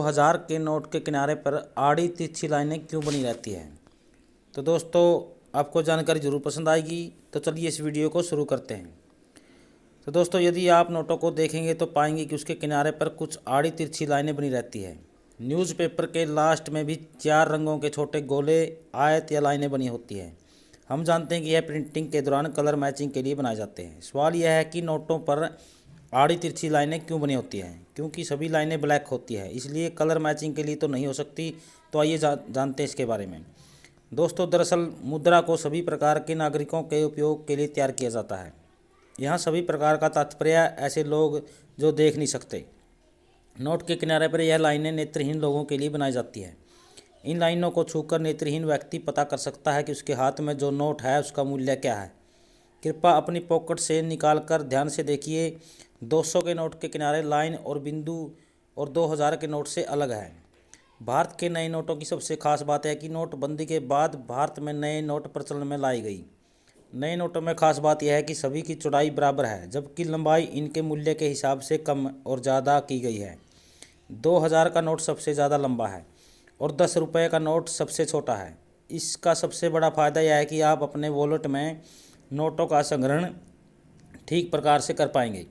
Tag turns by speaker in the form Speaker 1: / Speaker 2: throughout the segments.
Speaker 1: 1000 के नोट के किनारे पर आड़ी तिरछी लाइनें क्यों बनी रहती हैं। तो दोस्तों, आपको जानकारी ज़रूर पसंद आएगी। तो चलिए इस वीडियो को शुरू करते हैं। तो दोस्तों, यदि आप नोटों को देखेंगे तो पाएंगे कि उसके किनारे पर कुछ आड़ी तिरछी लाइनें बनी रहती है। न्यूज़पेपर के लास्ट में भी 4 रंगों के छोटे गोले, आयत या लाइनें बनी होती हैं। हम जानते हैं कि यह प्रिंटिंग के दौरान कलर मैचिंग के लिए बनाए जाते हैं। सवाल यह है कि नोटों पर आड़ी तिरछी लाइनें क्यों बनी होती हैं। क्योंकि सभी लाइनें ब्लैक होती है, इसलिए कलर मैचिंग के लिए तो नहीं हो सकती। तो आइए जानते हैं इसके बारे में। दोस्तों, दरअसल मुद्रा को सभी प्रकार के नागरिकों के उपयोग के लिए तैयार किया जाता है। यहाँ सभी प्रकार का तात्पर्य ऐसे लोग जो देख नहीं सकते। नोट के किनारे पर यह लाइनें नेत्रहीन लोगों के लिए बनाई जाती है। इन लाइनों को छूकर नेत्रहीन व्यक्ति पता कर सकता है कि उसके हाथ में जो नोट है उसका मूल्य क्या है। कृपया अपनी पॉकेट से निकाल कर ध्यान से देखिए। 200 के नोट के किनारे लाइन और बिंदु और 2000 के नोट से अलग है। भारत के नए नोटों की सबसे खास बात है कि नोटबंदी के बाद भारत में नए नोट प्रचलन में लाई गई। नए नोटों में खास बात यह है कि सभी की चौड़ाई बराबर है, जबकि लंबाई इनके मूल्य के हिसाब से कम और ज़्यादा की गई है। 2000 का नोट सबसे ज़्यादा लंबा है और 10 रुपये का नोट सबसे छोटा है। इसका सबसे बड़ा फ़ायदा यह है कि आप अपने वॉलेट में नोटों का संग्रहण ठीक प्रकार से कर पाएंगे।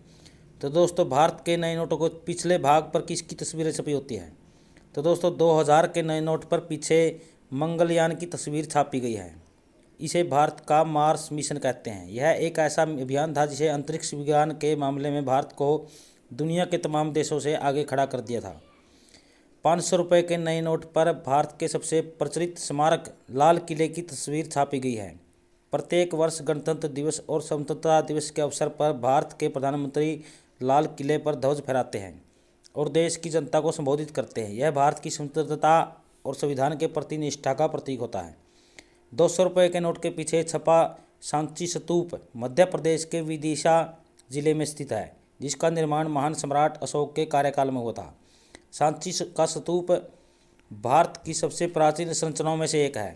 Speaker 1: तो दोस्तों, भारत के नए नोटों को पिछले भाग पर किसकी तस्वीरें छपी होती है। तो दोस्तों, 2000 के नए नोट पर पीछे मंगलयान की तस्वीर छापी गई है। इसे भारत का मार्स मिशन कहते हैं। यह एक ऐसा अभियान था जिसे अंतरिक्ष विज्ञान के मामले में भारत को दुनिया के तमाम देशों से आगे खड़ा कर दिया था। 500 रुपये के नए नोट पर भारत के सबसे प्रचलित स्मारक लाल किले की तस्वीर छापी गई है। प्रत्येक वर्ष गणतंत्र दिवस और स्वतंत्रता दिवस के अवसर पर भारत के प्रधानमंत्री लाल किले पर ध्वज फहराते हैं और देश की जनता को संबोधित करते हैं। यह भारत की स्वतंत्रता और संविधान के प्रति निष्ठा का प्रतीक होता है। 200 रुपये के नोट के पीछे छपा सांची स्तूप मध्य प्रदेश के विदिशा जिले में स्थित है, जिसका निर्माण महान सम्राट अशोक के कार्यकाल में हुआ था। सांची का स्तूप भारत की सबसे प्राचीन संरचनाओं में से एक है।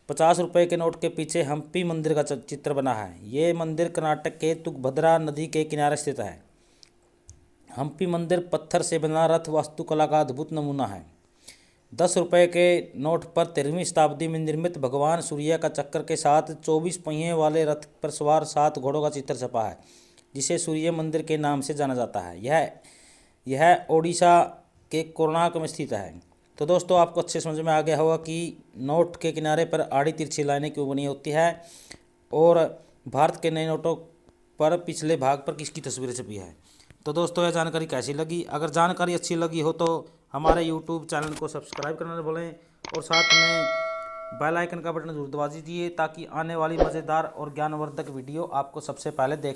Speaker 1: 50 रुपये के नोट के पीछे हम्पी मंदिर का चित्र बना है। ये मंदिर कर्नाटक के तुंगभद्रा नदी के किनारे स्थित है। हम्पी मंदिर पत्थर से बना रथ वास्तुकला का अद्भुत नमूना है। 10 रुपये के नोट पर 13वीं शताब्दी में निर्मित भगवान सूर्य का चक्कर के साथ 24 पहिए वाले रथ पर सवार 7 घोड़ों का चित्र छपा है, जिसे सूर्य मंदिर के नाम से जाना जाता है। यह ओडिशा के कोणार्क में स्थित है। तो दोस्तों, आपको अच्छे समझ में आ गया होगा कि नोट के किनारे पर आड़ी तिरछी लाइनें क्यों बनी होती है और भारत के नए नोटों पर पिछले भाग पर किसकी तस्वीरें छपी है। तो दोस्तों, यह जानकारी कैसी लगी। अगर जानकारी अच्छी लगी हो तो हमारे YouTube चैनल को सब्सक्राइब करना न भूलें और साथ में बेल आइकन का बटन जरूर दबा दीजिए, ताकि आने वाली मज़ेदार और ज्ञानवर्धक वीडियो आपको सबसे पहले देखने